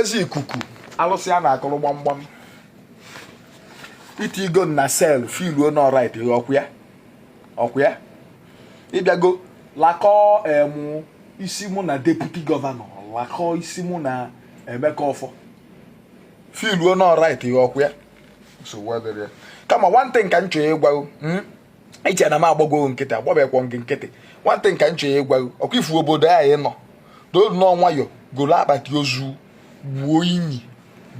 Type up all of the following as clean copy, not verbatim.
Eze Ikuku alụsị a na-akụrụ gbamgbam iti igo na sel filuo na right ọkwa ya ịbịago lakọ isi mụ na deputy governor lakọ isi mụ na Emeka Ọfọ filuo na right ọkwa ya so wedere kama one thing ka nchọ ịgwa iche na m agbago nkịtị agbabekwa gị nkịtị one thing ka nchọ ịgwa ọkwa ifu obodo anyị nọ dolu n'ọnwayọ golo akpati ozu gbuo inyi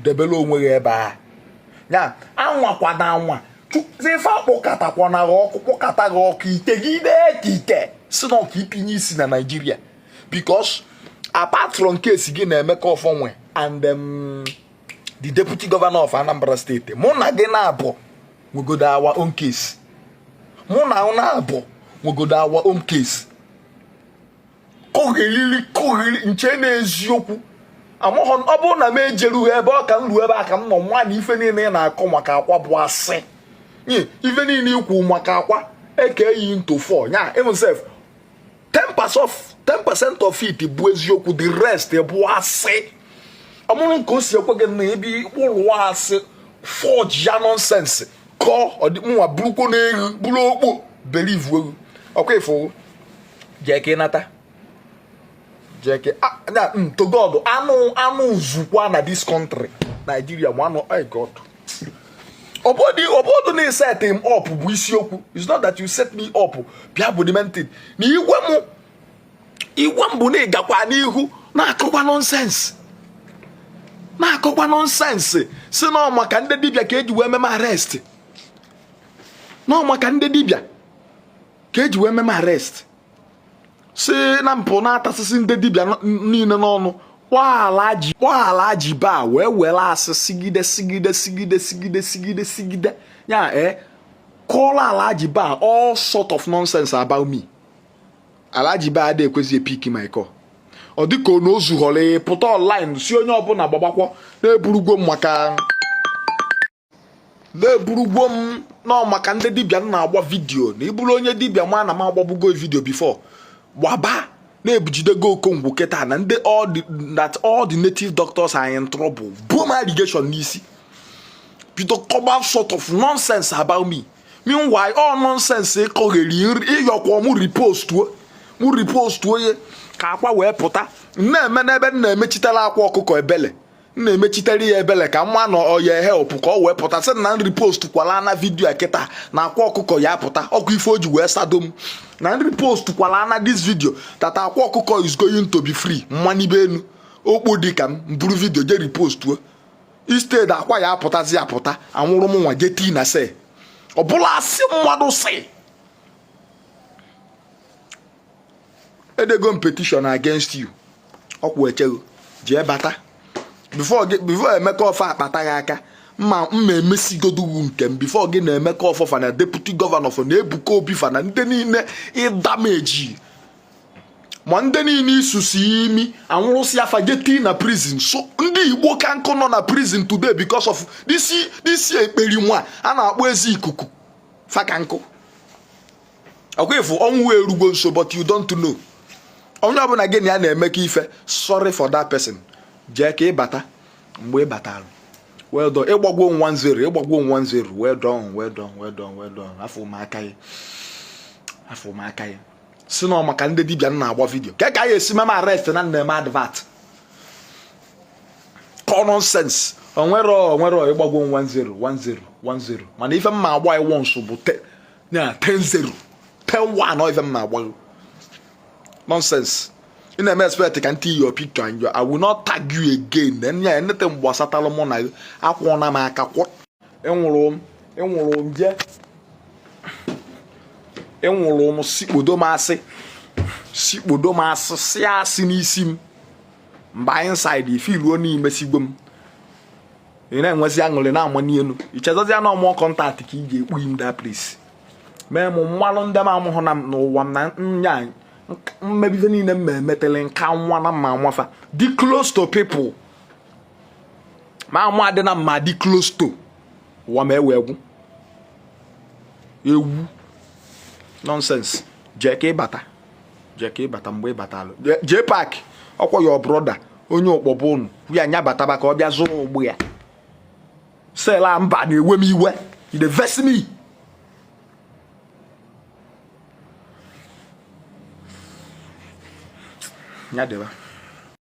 debele onwe gị ebe a ya anwakwana anwa ife akpọkatakwana gị ọkụ kpọkata gị ọkụ ite gị ite si na ọka ipinye isi na Nigeria because apart from case gị na Emeka Ọfọ nwe and the deputy governor of Anambra State mụ na gị na-abụ nwegodo our own case mụ na na-abụ nwegodo our own case koghelili nche na-eziokwu amụghọ ọ bụrụ na m ejerughị ebe ọ ka m ruo ebe a ka m nọ nwa na ife niile na-akọ maka akwa bụ asị nye ife niile ikwu maka akwa eke yi into 4 nya even self 10% of it bụ eziokwu the rest bụ asị ọmụrụ nke o si ekwe gị na ebe ụlọ asị forge ya nonsense kọ ọdịmụnwa burukwo n'elu buru okpo believe wegu ọkwa ifo jee ka ịnata jeke to God anu zukwa na this country Nigeria one oh God obodo na set him up bụ isiokwu. It's not that you set me up bia bụ the main thing na igwe m bụ na ịgakwa n'ihu na-akọkwa nonsense si na maka ndị dibia ka eji wee meme arrest na maka ndị dibia ka eji wee meme arrest si na mpụ na-atasịsị ndị dibịa niile n'ọnụ waala ji ba wee were asị sigide ya call Alhaji Ba all sort of nonsense about me. Alhaji Ba adịghị ekwezi epiki my call ọ dịka ọ na ozu ghọrọ pụta online si onye ọbụla gbagbakwa na-eburugwo m na maka ndị dibịa na-agba vidio na iburu onye dibịa ma na m agbagbugo vidio before waba na-ebujidego Okongwu keta na ndị all the native doctors are in trouble boom allegation n'isi Peter Koba sort of nonsense about me. Meanwhile all nonsense ekogheri ịyọkwa mu repost ye ka akwa wee pụta na-eme n'ebe na-emechitela Akwa Okuko ebele na-emechiteri ya ebele ka mma na oye help ka o wee pụta sị na repost kwala na vidio keta na Akwa Okuko ya pụta ọkụ ife oji wee sadom na repost kwala na this video that Akwa Okuko is going to be free mmani benu okpo dịka m buru video je repost instead akwa ya apụtazi apụta anwụrụ m nwa je tii na se ọbụla asị mmadụ si edego petition against you ọkwa echego jee bata before Emeka Ọfọ akpata gị aka mma emesigodugu nke m before gị na Emeka Ọfọ fa na deputy governor fa na Ebuka Obi fa na ndị niile ịdameji ma ndị niile isusi imi anwụrụsi afa geti na prison. So ndị Igbo ka nkụ nọ na prison today because of this ekperi nwa a na-akpọ Eze Ikuku faka nkụ ọkwa efu ọnwụ erugbo nso but you don't know onye ọbụla gị na ya na-eme ka ife sorry for that person jee ka ịbata mgbe ịbatara well done ịgbagwo 1-0 well done afọ m aka ya si na maka ndị dibịa na-agba vidio ka ya esi mema arrest na na-eme advert nonsense onwero ịgbagwo 1-0 mana ife mma agba iwon so bụ 10-0 10-1 ife mma agba nonsense. You never expect can see your picture and I will not tag you again. Then yeah, anything was at all mona. I wanna make a quote. Enwolo je. Enwolo si bodomase sia sinisim. By inside if you only mesibum. You know what's young na money no. It just no more contact ki in that place. Me mo malon dem am honam no one na maybe the name metalin can one mamma di close to people. My dena ma di close to one nonsense. Jackie bata mwe batalo. J Park, your brother, onye okpobo unu ya nya bataba ka ọ bịa zụrụ ogbu ya sela mba na-ewe m iwe you dey vex me nya deba